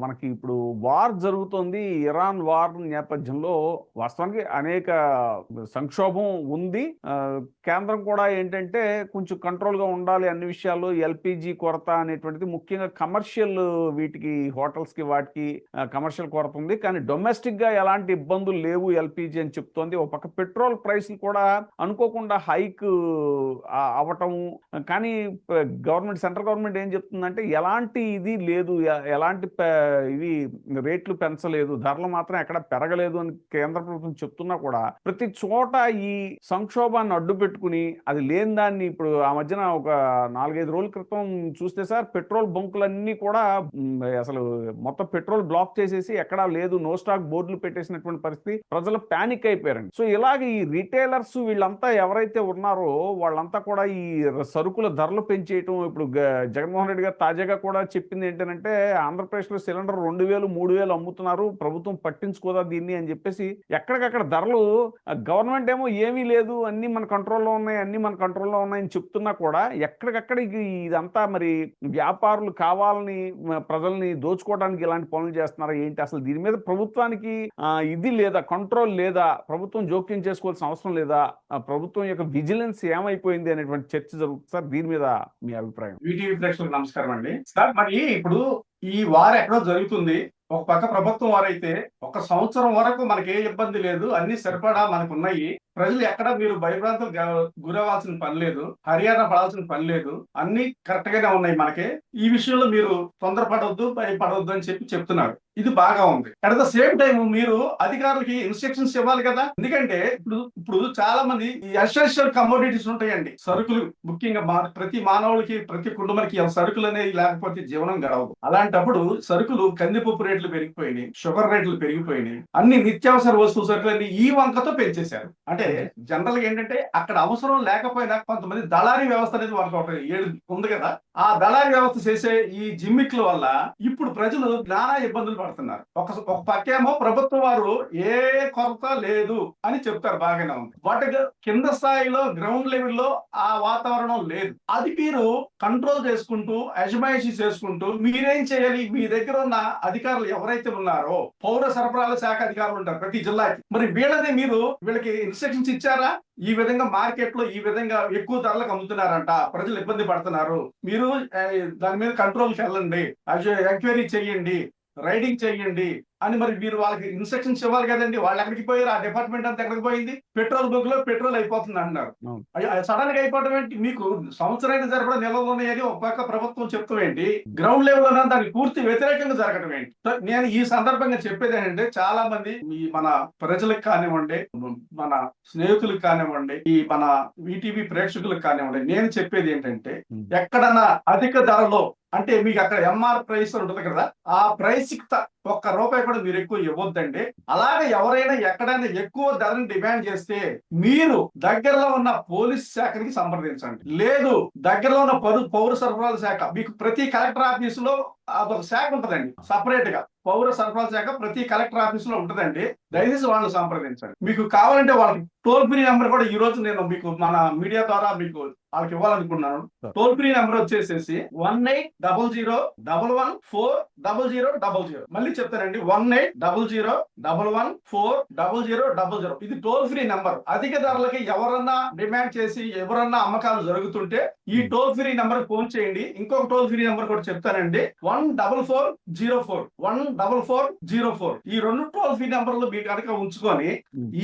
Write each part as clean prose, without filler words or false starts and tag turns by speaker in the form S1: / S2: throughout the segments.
S1: మనకి ఇప్పుడు వార్ జరుగుతోంది. ఇరాన్ వార్ నేపథ్యంలో వాస్తవానికి అనేక సంక్షోభం ఉంది. కేంద్రం కూడా ఏంటంటే కొంచెం కంట్రోల్‌గా ఉండాలి అన్ని విషయాల్లో. ఎల్‌పీజీ కొరత అనేటువంటిది ముఖ్యంగా కమర్షియల్ వీటికి హోటల్స్‌కి వాటికి కమర్షియల్ కొరత ఉంది. కానీ డొమెస్టిక్‌గా ఎలాంటి ఇబ్బందులు లేవు ఎల్‌పీజీ అని చెప్తోంది. ఒక పక్క పెట్రోల్ ప్రైస్‌లు కూడా అనుకోకుండా హైక్ అవ్వటం. కానీ సెంట్రల్ గవర్నమెంట్ ఏం చెప్తుందంటే ఎలాంటి ఇది లేదు. ఎలాంటి ఇవి రేట్లు పెంచలేదు. ధరలు మాత్రం ఎక్కడ పెరగలేదు అని కేంద్ర ప్రభుత్వం చెప్తున్నా కూడా ప్రతి చోట ఈ సంక్షోభాన్ని అడ్డు పెట్టుకుని అది లేని దాన్ని ఇప్పుడు ఆ మధ్యన ఒక 4-5 రోజుల క్రితం చూస్తే సార్ పెట్రోల్ బంకులన్నీ కూడా అసలు మొత్తం పెట్రోల్ బ్లాక్ చేసేసి ఎక్కడా లేదు, నో స్టాక్ బోర్డులు పెట్టేసినటువంటి పరిస్థితి. ప్రజలు పానిక్ అయిపోయారండి. సో ఇలాగ ఈ రిటైలర్స్ వీళ్ళంతా ఎవరైతే ఉన్నారో వాళ్ళంతా కూడా ఈ సరుకుల ధరలు పెంచేయటం. ఇప్పుడు జగన్మోహన్ రెడ్డి గారు తాజాగా కూడా చెప్పింది ఏంటంటే ఆంధ్రప్రదేశ్లో సిలిండర్ 2000-3000 అమ్ముతున్నారు, ప్రభుత్వం పట్టించుకోదా దీన్ని అని చెప్పేసి ఎక్కడికక్కడ ధరలు. గవర్నమెంట్ ఏమో ఏమీ లేదు, అన్ని మన కంట్రోల్లో ఉన్నాయి, అన్ని మన కంట్రోల్లో ఉన్నాయని చెప్తున్నా కూడా ఎక్కడికక్కడ ఇదంతా మరి వ్యాపారులు కావాలని ప్రజల్ని దోచుకోవడానికి ఇలాంటి పనులు చేస్తున్నారా ఏంటి? అసలు దీని మీద ప్రభుత్వానికి ఇది లేదా, కంట్రోల్ లేదా, ప్రభుత్వం జోక్యం చేసుకోవాల్సిన అవసరం లేదా, ప్రభుత్వం యొక్క విజిలెన్స్ ఏమైపోయింది అనేటువంటి చర్చ జరుగుతుంది సార్. దీని మీద మీ అభిప్రాయం?
S2: వీటీవీ ప్రేక్షకులకు నమస్కారం అండి. సార్, మరి ఇప్పుడు ఈ వార్ ఎక్కడో జరుగుతుంది. ఒక పక్క ప్రభుత్వం వారైతే 1 సంవత్సరం వరకు మనకి ఏ ఇబ్బంది లేదు, అన్ని సరిపడా మనకు ఉన్నాయి. ప్రజలు ఎక్కడ మీరు భయభ్రాంతులు గురవ్వాల్సిన పని లేదు, హర్యానా పడాల్సిన పని లేదు, అన్ని కరెక్ట్ గానే ఉన్నాయి మనకి. ఈ విషయంలో మీరు తొందరపడవద్దు, భయపడవద్దు అని చెప్తున్నారు. ఇది బాగా ఉంది. అట్ ద సేమ్ టైం మీరు అధికారులకి ఇన్స్ట్రక్షన్స్ ఇవ్వాలి కదా. ఎందుకంటే ఇప్పుడు చాలా మంది ఈ ఎసెన్షియల్ కమోడిటీస్ ఉంటాయండి, సరుకులు. ముఖ్యంగా ప్రతి మానవుడికి, ప్రతి కుటుంబానికి సరుకులు అనేది లేకపోతే జీవనం గడవదు. అలాంటప్పుడు సరుకులు, కందిపప్పు రేట్లు పెరిగిపోయినాయి, షుగర్ రేట్లు పెరిగిపోయినాయి, అన్ని నిత్యావసర వస్తువు సరుకులన్నీ ఈ వంకతో పెంచేశారు. అంటే జనరల్ గా ఏంటంటే అక్కడ అవసరం లేకపోయినా కొంతమంది దళారీ వ్యవస్థ అనేది వాళ్ళకి ఏడు ఉంది కదా. ఆ దళారీ వ్యవస్థ చేసే ఈ జిమ్మిక్ల వల్ల ఇప్పుడు ప్రజలు నానా ఇబ్బందులు పడుతున్నారు. ఒక పక్కేమో ప్రభుత్వం వారు ఏ కొరత లేదు అని చెప్తారు, బాగానే ఉంది. వాటి కింద స్థాయిలో గ్రౌండ్ లెవెల్లో ఆ వాతావరణం లేదు. అది మీరు కంట్రోల్ చేసుకుంటూ, అజమాయిషీ చేసుకుంటూ మీరేం చేయాలి? మీ దగ్గర ఉన్న అధికారులు ఎవరైతే ఉన్నారో, పౌర సరఫరాల శాఖ అధికారులు ఉంటారు ప్రతి జిల్లాకి. మరి వీళ్ళకి ఇన్స్ట్రక్షన్స్ ఇచ్చారా? ఈ విధంగా మార్కెట్ లో ఈ విధంగా ఎక్కువ ధరలకు అమ్ముతున్నారంట, ప్రజలు ఇబ్బంది పడుతున్నారు, మీరు దాని మీద కంట్రోల్కి వెళ్ళండి, ఎంక్వైరీ చెయ్యండి, రైడింగ్ చెయ్యండి అని మరి మీరు వాళ్ళకి ఇన్స్ట్రక్షన్స్ ఇవ్వాలి కదండి. వాళ్ళు ఎక్కడికి పోయారు? ఆ డిపార్ట్మెంట్ అంతా ఎక్కడికి పోయింది? పెట్రోల్ బంక్ లో పెట్రోల్ అయిపోతుంది అంటున్నారు. సడన్ గా అయిపోవడం ఏంటి? మీకు సంవత్సరం సరిపడా నిల్వలు ఉన్నాయని ఒక పక్క ప్రభుత్వం చెప్తాం ఏంటి, గ్రౌండ్ లెవెల్ లో దానికి పూర్తి వ్యతిరేకంగా జరగడం ఏంటి? నేను ఈ సందర్భంగా చెప్పేది ఏంటంటే, చాలా మంది మన ప్రజలకు కానివ్వండి, మన స్నేహితులకు కానివ్వండి, ఈ మన ఈటీవీ ప్రేక్షకులకు కానివ్వండి, నేను చెప్పేది ఏంటంటే, ఎక్కడన్నా అధిక ధరలో అంటే మీకు అక్కడ ఎంఆర్ ప్రైస్ ఉంటుంది కదా, ఆ ప్రైస్ కి ₹1 కూడా మీరు ఎక్కువ ఇవ్వద్దండి. అలాగే ఎవరైనా ఎక్కడైనా ఎక్కువ ధరని డిమాండ్ చేస్తే మీరు దగ్గరలో ఉన్న పోలీస్ శాఖకి సంప్రదించండి. లేదు, దగ్గరలో ఉన్న పౌర సరఫరాల శాఖ, మీకు ప్రతి కలెక్టర్ ఆఫీస్ లో అదొక శాఖ ఉంటదండి సపరేట్ గా. పౌర సరఫరాల శాఖ ప్రతి కలెక్టర్ ఆఫీస్ లో ఉంటదండి. దయచేసి వాళ్ళని సంప్రదించండి. మీకు కావాలంటే వాళ్ళకి టోల్ ఫ్రీ నెంబర్ కూడా ఈ రోజు నేను మీకు మన మీడియా ద్వారా మీకు వాళ్ళకి ఇవ్వాలనుకున్నాను. టోల్ ఫ్రీ నెంబర్ వచ్చేసేసి 180011140000. మళ్ళీ చెప్తానండి, 180011140000. ఇది టోల్ ఫ్రీ నెంబర్. అధిక ధరలకి ఎవరన్నా డిమాండ్ చేసి ఎవరన్నా అమ్మకాలు జరుగుతుంటే ఈ టోల్ ఫ్రీ నెంబర్ ఫోన్ చేయండి. ఇంకొక టోల్ ఫ్రీ నెంబర్ కూడా చెప్తానండి, 14404. ఈ 2 టోల్ ఫ్రీ నెంబర్లు మీ కనుక ఉంచుకొని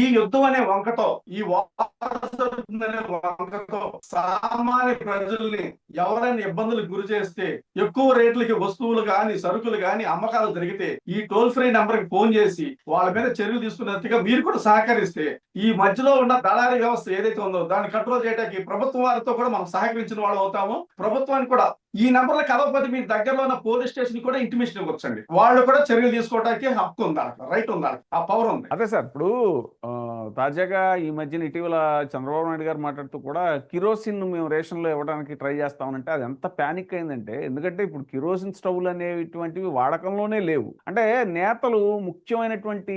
S2: ఈ యుద్ధం అనే వంకతో, ఈ వంకతో సామాన్య ప్రజల్ని ఎవరైనా ఇబ్బందులకు గురి చేస్తే, ఎక్కువ రేట్లకి వస్తువులు గాని సరుకులు గాని అమ్మకాలు జరిగితే ఈ టోల్ ఫ్రీ నెంబర్ కి ఫోన్ చేసి వాళ్ళ మీద చర్యలు తీసుకున్నట్టుగా మీరు కూడా సహకరిస్తే, ఈ మధ్యలో ఉన్న దళారీ వ్యవస్థ ఏదైతే ఉందో దాన్ని కంట్రోల్ చేయడానికి ప్రభుత్వం వారితో కూడా మనం సహకరించిన వాళ్ళు అవుతాము. ప్రభుత్వానికి కూడా ఈ నెంబర్లు కలవకపోతే మీ దగ్గరలో ఉన్న పోలీస్ స్టేషన్ కూడా ఇంటిమేషన్ ఇవ్వచ్చండి. వాళ్ళు కూడా చర్యలు తీసుకోవడానికి హక్కు ఉంది, రైట్ ఉంది, ఆ పవర్ ఉంది.
S1: అదే సార్, ఇప్పుడు తాజాగా ఈ మధ్యన ఇటీవల చంద్రబాబు నాయుడు గారు మాట్లాడుతూ కూడా కిరోసిన్ మేము రేషన్లో ఇవ్వడానికి ట్రై చేస్తామనంటే అది ఎంత ప్యానిక్ అయిందంటే, ఎందుకంటే ఇప్పుడు కిరోసిన్ స్టవ్లు అనేటువంటివి వాడకంలోనే లేవు. అంటే నేతలు, ముఖ్యమైనటువంటి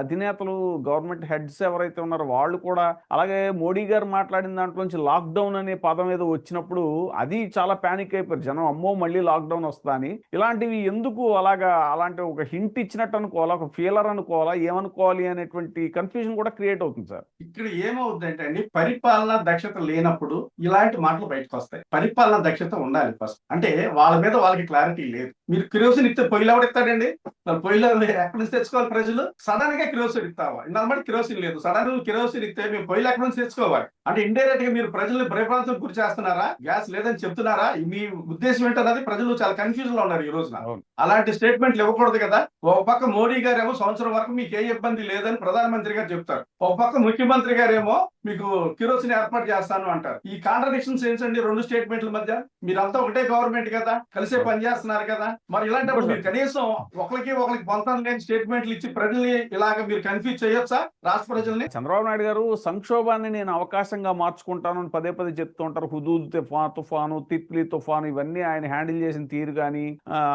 S1: అధినేతలు, గవర్నమెంట్ హెడ్స్ ఎవరైతే ఉన్నారో వాళ్ళు కూడా, అలాగే మోడీ గారు మాట్లాడిన దాంట్లోంచి లాక్డౌన్ అనే పదం ఏదో వచ్చినప్పుడు అది చాలా ప్యానిక్ అయిపోయారు. అయిపోయారు జనం, అమ్మో మళ్ళీ లాక్డౌన్ వస్తా అని. ఇలాంటివి ఎందుకు అలాగా, అలాంటి ఒక హింట్ ఇచ్చినట్టు అనుకోవాలా, ఒక ఫీలర్ అనుకోవాలా, ఏమనుకోవాలి అనేటువంటి కన్ఫ్యూజన్ కూడా క్రియేట్ అవుతుంది సార్.
S2: ఇక్కడ ఏమవుతుందంటే అండి, పరిపాలన దక్షత లేనప్పుడు ఇలాంటి మాటలు బయటకు వస్తాయి. పరిపాలన దక్షత ఉండాలి ఫస్ట్. అంటే వాళ్ళ మీద వాళ్ళకి క్లారిటీ లేదు. మీరు కిరోసిన్ ఇస్తే పొయ్యిలు ఎవడు ఇస్తాడండి? పొయ్యిలో ఎక్కడి నుంచి తెచ్చుకోవాలి ప్రజలు? సడన్ గా కిరోసిన్ ఇస్తావా? ఇందాక కిరోసిన్ లేదు, సడన్ గా కిరోసిన్ ఇస్తే మేము పొయ్యిలు ఎక్కడి నుంచి తెచ్చుకోవాలి? అంటే ఇండైరెక్ట్ గా మీరు ప్రజల్ని భయప్రాంతం గురి చేస్తున్నారా? గ్యాస్ లేదని చెప్తున్నారా? మీ ఉద్దేశం ఏంటన్నది ప్రజలు చాలా కన్ఫ్యూజన్ లో ఉన్నారు ఈ రోజున. అలాంటి స్టేట్మెంట్లు ఇవ్వకూడదు కదా. ఒక పక్క మోడీ గారేమో సంవత్సరం వరకు మీకు ఏ ఇబ్బంది లేదని ప్రధానమంత్రి గారు చెప్తారు, ఒక పక్క ముఖ్యమంత్రి గారేమో మీకు కిరోసిన్ ఏర్పాటు చేస్తాను అంటారు. ఈ కాంట్రడిక్షన్స్ ఏంటండి రెండు స్టేట్మెంట్ల మధ్య? మీరంతా ఒకటే గవర్నమెంట్ కదా, కలిసే పనిచేస్తున్నారు కదా. మరి ఇలాంటప్పుడు మీరు కనీసం ఒకరికి పొంతం లేని స్టేట్మెంట్లు ఇచ్చి ప్రజల్ని ఇలాగ మీరు కన్ఫ్యూజ్ చేయొచ్చా రాష్ట్ర ప్రజల్ని?
S1: చంద్రబాబు నాయుడు గారు సంక్షోభాన్ని నేను అవకాశంగా మార్చుకుంటాను అని పదే పదే చెప్తూ ఉంటారు. హుదూద్ తుఫాను, తిత్లీ తుఫాను, ఇవన్నీ ఆయన హ్యాండిల్ చేసిన తీరు కానీ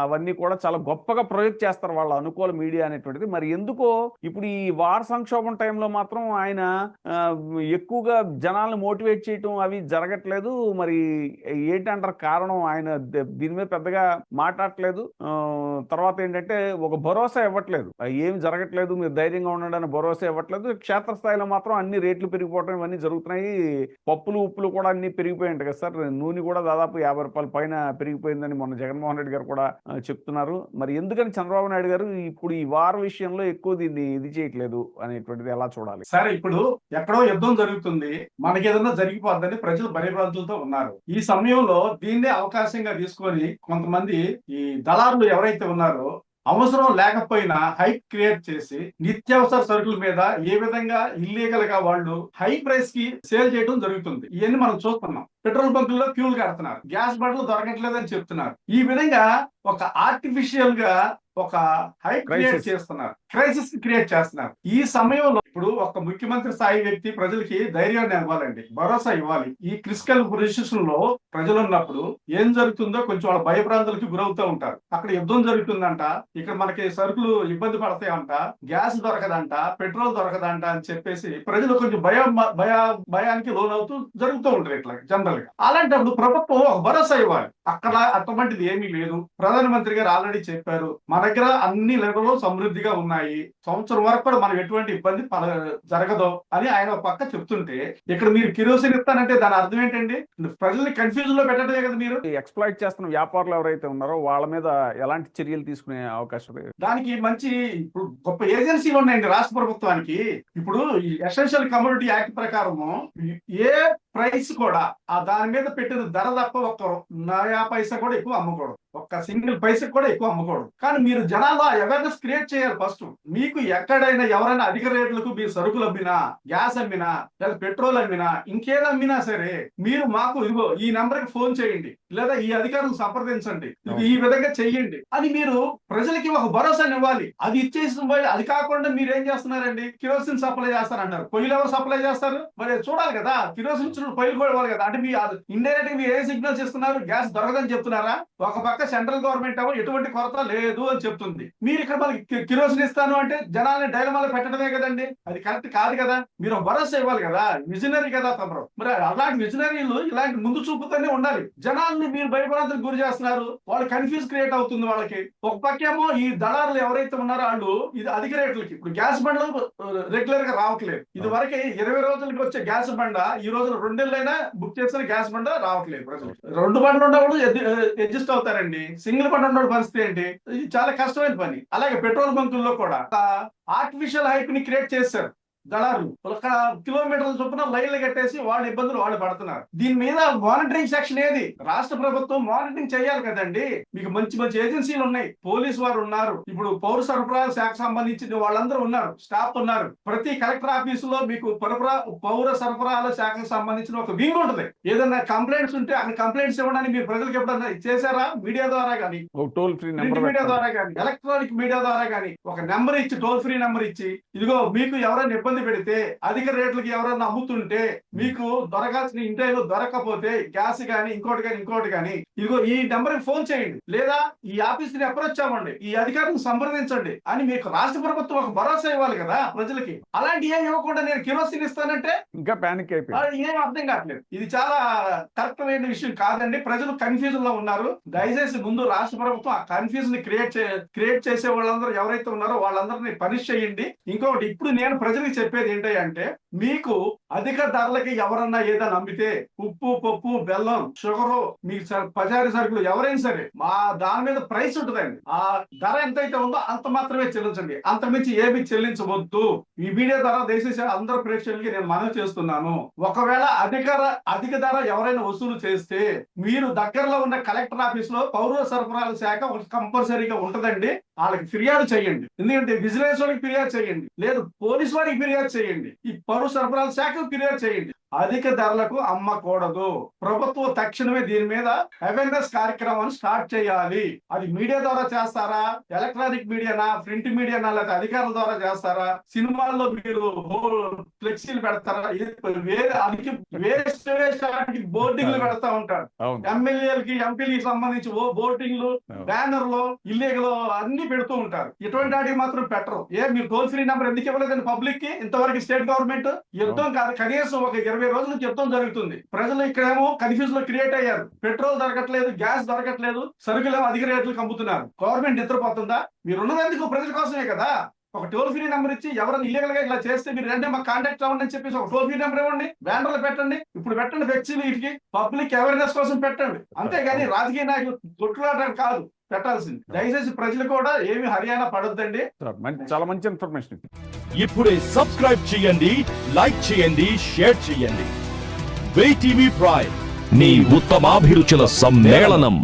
S1: అవన్నీ కూడా చాలా గొప్పగా ప్రొజెక్ట్ చేస్తారు వాళ్ళ అనుకూల మీడియా అనేటువంటిది. మరి ఎందుకో ఇప్పుడు ఈ వార్ సంక్షోభం టైంలో మాత్రం ఆయన ఎక్కువగా జనాలను మోటివేట్ చేయటం అవి జరగట్లేదు. మరి ఏంటంటారు కారణం? ఆయన దీని మీద పెద్దగా మాట్లాడట్లేదు. తర్వాత ఏంటంటే ఒక భరోసా ఇవ్వట్లేదు, ఏమి జరగట్లేదు, మీరు ధైర్యంగా ఉండడానికి భరోసా ఇవ్వట్లేదు. క్షేత్రస్థాయిలో మాత్రం అన్ని రేట్లు పెరిగిపోవడం ఇవన్నీ జరుగుతున్నాయి. పప్పులు ఉప్పులు కూడా అన్ని పెరిగిపోయింది కదా సార్. నూనె కూడా దాదాపు 50 రూపాయల పైన పెరిగిపోయిందని మొన్న జగన్మోహన్ రెడ్డి గారు కూడా చెప్తున్నారు. మరి ఎందుకని చంద్రబాబు నాయుడు గారు ఇప్పుడు ఈ వార్ విషయంలో ఎక్కువ దీన్ని ఇది చేయట్లేదు అనేటువంటిది ఎలా చూడాలి?
S2: సరే, ఇప్పుడు ఎక్కడో యుద్ధం జరుగుతుంది, మనకి ఏదన్నా జరిగిపోద్దని ప్రజలు భయభ్రాంతులతో ఉన్నారు. ఈ సమయంలో దీన్నే అవకాశంగా తీసుకొని కొంతమంది ఈ దళారులు ఎవరైతే ఉన్నారో అవసరం లేకపోయినా హైప్ క్రియేట్ చేసి నిత్యావసర సరుకుల మీద ఏ విధంగా ఇల్లీగల్ గా వాళ్ళు హై ప్రైస్ కి సేల్ చేయడం జరుగుతుంది. ఇవన్నీ మనం చూస్తున్నాం. పెట్రోల్ బంకుల్లో క్యూలు కడుతున్నారు, గ్యాస్ బండ్లు దొరకట్లేదని చెప్తున్నారు. ఈ విధంగా ఒక ఆర్టిఫిషియల్ గా ఒక హైప్ క్రియేట్ చేస్తున్నారు, క్రైసిస్ క్రియేట్ చేస్తున్నారు. ఈ సమయంలో ఇప్పుడు ఒక ముఖ్యమంత్రి స్థాయి వ్యక్తి ప్రజలకి ధైర్యాన్ని ఇవ్వాలండి, భరోసా ఇవ్వాలి. ఈ క్రిటికల్ పొజిషన్ లో ప్రజలు ఉన్నప్పుడు ఏం జరుగుతుందో కొంచెం వాళ్ళ భయభ్రాంతులకి గురవుతూ ఉంటారు. అక్కడ యుద్ధం జరుగుతుందంట, ఇక్కడ మనకి సరుకులు ఇబ్బంది పడతాయంట, గ్యాస్ దొరకదంట, పెట్రోల్ దొరకదంట అని చెప్పేసి ప్రజలు కొంచెం భయానికి లోనవుతూ జరుగుతూ ఉంటారు ఇట్లా జనరల్ గా. అలాంటప్పుడు ప్రభుత్వం ఒక భరోసా ఇవ్వాలి. అక్కడ అటువంటిది ఏమీ లేదు. ప్రధానమంత్రి గారు ఆల్రెడీ చెప్పారు, మన దగ్గర అన్ని లెవెల్లో సమృద్ధిగా ఉన్నాయి, సంవత్సరం వరకు కూడా మనకు ఎటువంటి ఇబ్బంది జరగదు అని ఆయన ఒక పక్క చెప్తుంటే, ఇక్కడ మీరు కిరోసిన్ ఇస్తానంటే దాని అర్థం ఏంటండి? ప్రజల్ని కన్ఫ్యూజన్ లో పెట్టడమే కదా. మీరు
S1: ఎక్స్‌ప్లాయిట్ చేస్తున్న వ్యాపారులు ఎవరైతే ఉన్నారో వాళ్ళ మీద ఎలాంటి చర్యలు తీసుకునే అవకాశం లేదు?
S2: దానికి మంచి ఇప్పుడు గొప్ప ఏజెన్సీలు ఉన్నాయండి రాష్ట్ర ప్రభుత్వానికి. ఇప్పుడు ఈ ఎసెన్షియల్ కమోడిటీ యాక్ట్ ప్రకారము ఏ ప్రైస్ కూడా ఆ దాని మీద పెట్టిన ధర తప్ప ఒక్క నయా పైసా కూడా ఎక్కువ అమ్మకూడదు, ఒక్క సింగిల్ పైసా కూడా ఎక్కువ అమ్మకూడదు. కానీ మీరు జనాల్లో అవేర్నెస్ క్రియేట్ చేయాలి ఫస్ట్. మీకు ఎక్కడైనా ఎవరైనా అధిక రేట్లకు మీరు సరుకులు అమ్మినా, గ్యాస్ అమ్మినా, లేదా పెట్రోల్ అమ్మినా, ఇంకేదో అమ్మినా సరే మీరు మాకు ఇదిగో ఈ నెంబర్ కి ఫోన్ చేయండి, లేదా ఈ అధికారులకు సంప్రదించండి, ఈ విధంగా చెయ్యండి అని మీరు ప్రజలకి ఒక భరోసాని ఇవ్వాలి. అది ఇచ్చేసిన పోయి అది కాకుండా మీరు ఏం చేస్తున్నారండి? కిరోసిన్ సప్లై చేస్తారన్నారు, పొయ్యిలు ఎవరు సప్లై చేస్తారు? మరి చూడాలి కదా, కిరోసిన్ పొయ్యిలు కూడా ఇవ్వాలి కదా. అంటే మీ ఇండైరెక్ట్ గా మీరు ఏ సిగ్నల్స్ ఇస్తున్నారు? గ్యాస్ దొరకదని చెప్తున్నారా? ఒక పక్క సెంట్రల్ గవర్నమెంట్ ఏమో ఎటువంటి కొరత లేదు అని చెప్తుంది. మీరు ఇక్కడ మనకి కిరోసిన్ ఇస్తాను అంటే జనాల్ని డైలమాలో పెట్టడమే కదండి. అది కరెక్ట్ కాదు కదా. మీరు భరోసా ఇవ్వాలి కదా, విజనరీ కదా తమరు. మరి అలాంటి విజనరీలు ఇలాంటి ముందు చూపుతోనే ఉండాలి. జనాల్ని మీరు భయభ్రాంతులకు గురి చేస్తున్నారు, వాళ్ళు కన్ఫ్యూజ్ క్రియేట్ అవుతుంది వాళ్ళకి. ఒక పక్కేమో ఈ దళారులు ఎవరైతే ఉన్నారో వాళ్ళు ఇది అధిక రేట్లకి, ఇప్పుడు గ్యాస్ బండ్లు రెగ్యులర్ గా రావట్లేదు. ఇది వరకు 20 రోజులకి వచ్చే గ్యాస్ బండ ఈ రోజు 2 నెలలైనా బుక్ చేసిన గ్యాస్ బండ రావట్లేదు ప్రజలు. 2 బండ్లు ఉన్నప్పుడు అడ్జస్ట్ అవుతారండి, సింగిల్ బండ్ ఉన్న పరిస్థితి ఏంటి? ఇది చాలా కష్టమైన పని. అలాగే పెట్రోల్ బంకుల్లో కూడా ఆర్టిఫిషియల్ హైప్ ని క్రియేట్ చేశారు దళారులు. ఒక కిలోమీటర్ల చొప్పున లైన్లు కట్టేసి వాళ్ళ ఇబ్బందులు వాళ్ళు పడుతున్నారు. దీని మీద మానిటరింగ్ సెక్షన్ ఏది? రాష్ట్ర ప్రభుత్వం మానిటరింగ్ చేయాలి కదండి. మీకు మంచి మంచి ఏజెన్సీలు ఉన్నాయి, పోలీసు వారు ఉన్నారు, ఇప్పుడు పౌర సరఫరాల శాఖ సంబంధించిన వాళ్ళందరూ ఉన్నారు, స్టాఫ్ ఉన్నారు. ప్రతి కలెక్టర్ ఆఫీసులో మీకు పౌర సరఫరాల శాఖకు సంబంధించిన ఒక వింగ్ ఉంటుంది. ఏదైనా కంప్లైంట్స్ ఉంటే అక్కడ కంప్లైంట్స్ ఇవ్వడానికి మీరు ప్రజలకు ఎప్పుడన్నా చేశారా? మీడియా ద్వారా కానీ,
S1: టోల్ ఫ్రీ నెంబర్
S2: మీడియా ద్వారా కానీ, ఎలక్ట్రానిక్ మీడియా ద్వారా కానీ ఒక నెంబర్ ఇచ్చి, టోల్ ఫ్రీ నెంబర్ ఇచ్చి, ఇదిగో మీకు ఎవరైనా ఇబ్బంది పెడితే అధిక రేట్లకి ఎవరైనా అమ్ముతుంటే మీకు దొరకాల్సిన ఇంటైలో దొరకకపోతే గ్యాస్ గానీ ఇంకోటి గానీ ఇదిగో ఈ నెంబర్ కి ఫోన్ చేయండి, లేదా ఈ ఆఫీస్ ని అప్రోచ్ అవ్వండి, ఈ అధికారులను సంప్రదించండి అని మీకు రాష్ట్ర ప్రభుత్వం ఒక భరోసా ఇవ్వాలి కదా ప్రజలకి. అలాంటి ఏం ఇవ్వకుండా నేను కిరోసిన్ ఇస్తానంటే
S1: ఇంకా ప్యానిక్ అయిపోయింది.
S2: ఏం అర్థం కావట్లేదు. ఇది చాలా కరెక్ట్ అయిన విషయం కాదండి. ప్రజలు కన్ఫ్యూజన్ లో ఉన్నారు. దయచేసి ముందు రాష్ట్ర ప్రభుత్వం ఆ కన్ఫ్యూజన్ ని క్రియేట్ చేసే వాళ్ళందరూ ఎవరైతే ఉన్నారో వాళ్ళందరినీ పనిష్ చేయండి. ఇంకొకటి, ఇప్పుడు నేను ప్రజలకు చెప్పేది ఏంటంటే, మీకు అధిక ధరలకి ఎవరన్నా ఏదైనా అమ్మితే ఉప్పు, పప్పు, బెల్లం, షుగర్, మీ పచారీ సరుకులు ఎవరైనా సరే మా దాని మీద ప్రైస్ ఉంటుందండి. ఆ ధర ఎంతైతే ఉందో అంత మాత్రమే చెల్లించండి, అంతమించి ఏమి చెల్లించవద్దు. ఈ వీడియో ద్వారా దయచేసి అందరు ప్రేక్షకులకి నేను మనవి చేస్తున్నాను. ఒకవేళ అధిక ధర ఎవరైనా వసూలు చేస్తే మీరు దగ్గరలో ఉన్న కలెక్టర్ ఆఫీస్ లో పౌర సరఫరాల శాఖ కంపల్సరీగా ఉంటదండి. వాళ్ళకి ఫిర్యాదు చేయండి. ఎందుకంటే విజిలెన్స్ వారికి ఫిర్యాదు చేయండి, లేదు పోలీసు వారికి ఫిర్యాదు చేయండి, ఈ పౌర సరఫరాల శాఖకు ఫిర్యాదు చేయండి. అధిక ధరలకు అమ్మకూడదు. ప్రభుత్వం తక్షణమే దీని మీద అవేర్నెస్ కార్యక్రమాన్ని స్టార్ట్ చేయాలి. అది మీడియా ద్వారా చేస్తారా, ఎలక్ట్రానిక్ మీడియానా, ప్రింట్ మీడియానా, లేకపోతే అధికారుల ద్వారా చేస్తారా, సినిమాల్లో మీరు ఫ్లెక్సీలు పెడతారా, వేరే బోర్డింగ్లు పెడతా ఉంటారు. ఎమ్మెల్యేలకి, ఎంపీలకి సంబంధించి బోర్డింగ్లు, బ్యానర్లు, ఇల్లీగల్ అన్ని పెడుతూ ఉంటారు. ఇటువంటి వాటికి మాత్రం పెట్టరు. మీరు టోల్ ఫ్రీ నెంబర్ ఎందుకు ఇవ్వలేదండి పబ్లిక్ కి? ఇంతవరకు స్టేట్ గవర్నమెంట్ యుద్ధం కాదు, కనీసం ఒక 20 రోజులు యుద్ధం జరుగుతుంది. ప్రజలు ఇక్కడేమో కన్ఫ్యూజన్ లో క్రియేట్ అయ్యారు. పెట్రోల్ దొరకట్లేదు, గ్యాస్ దొరకట్లేదు, సరుకులేమో అధిక రేట్లకు అమ్ముతున్నారు. గవర్నమెంట్ నిద్రపోతుందా? మీరు ఉన్నందుకు ప్రజల కోసమే కదా. ఒక టోల్ ఫ్రీ నెంబర్ ఇచ్చి ఎవరైనా ఇల్లీగల్ గా ఇలా చేస్తే మీరు రండి మాకు కాంటాక్ట్ అవ్వండి అని చెప్పేసి ఒక టోల్ ఫ్రీ నెంబర్ ఇవ్వండి, బ్యానర్లు పెట్టండి, ఇప్పుడు పెట్టండి ఫ్లెక్సీలు, వీటికి పబ్లిక్ అవేర్నెస్ కోసం పెట్టండి. అంతేగాని రాజకీయ నాయకులు కొట్లాడడం కాదు పెట్టాల్సింది. దయచేసి ప్రజలు కూడా ఏమి హర్యానా పడొద్దండి.
S1: చాలా మంచి ఇన్ఫర్మేషన్.
S3: ఇప్పుడే సబ్స్క్రైబ్ చేయండి, లైక్ చేయండి, షేర్ చేయండి. VTV ప్రైమ్, నీ ఉత్తమాభిరుచుల సమ్మేళనం.